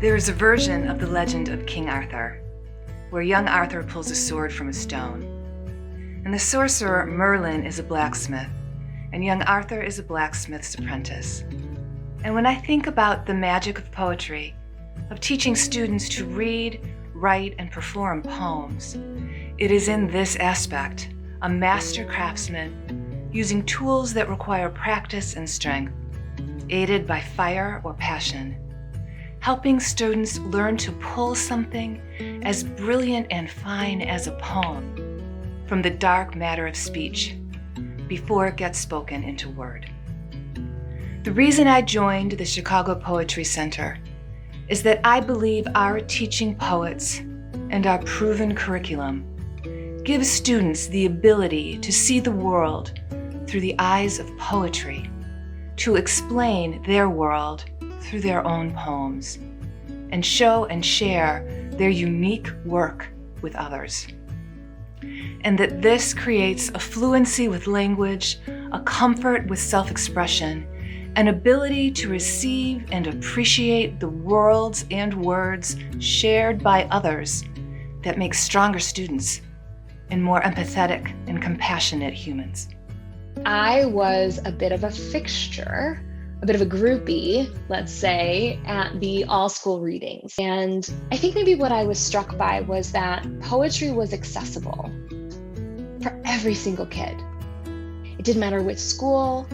There is a version of the legend of King Arthur, where young Arthur pulls a sword from a stone. And the sorcerer Merlin is a blacksmith, and young Arthur is a blacksmith's apprentice. And when I think about the magic of poetry, of teaching students to read, write, and perform poems, it is in this aspect, a master craftsman using tools that require practice and strength, aided by fire or passion, helping students learn to pull something as brilliant and fine as a poem from the dark matter of speech before it gets spoken into word. The reason I joined the Chicago Poetry Center is that I believe our teaching poets and our proven curriculum gives students the ability to see the world through the eyes of poetry, to explain their world through their own poems, and show and share their unique work with others. And that this creates a fluency with language, a comfort with self-expression, an ability to receive and appreciate the worlds and words shared by others that makes stronger students and more empathetic and compassionate humans. I was a bit of a fixture, a bit of a groupie, let's say, at the all-school readings. And I think maybe what I was struck by was that poetry was accessible for every single kid. It didn't matter which school,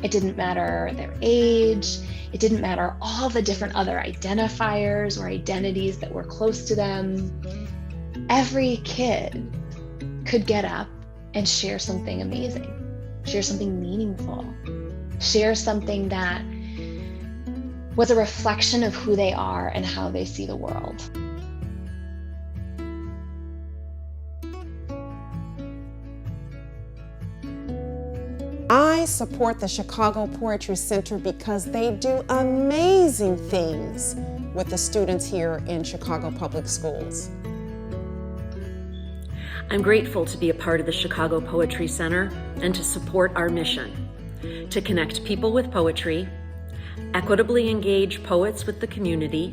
it didn't matter their age, it didn't matter all the different other identifiers or identities that were close to them. Every kid could get up and share something amazing, share something meaningful, share something that was a reflection of who they are and how they see the world. I support the Chicago Poetry Center because they do amazing things with the students here in Chicago Public Schools. I'm grateful to be a part of the Chicago Poetry Center and to support our mission to connect people with poetry, equitably engage poets with the community,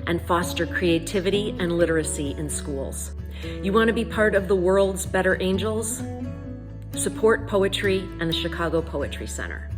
and foster creativity and literacy in schools. You want to be part of the world's better angels? Support poetry and the Chicago Poetry Center.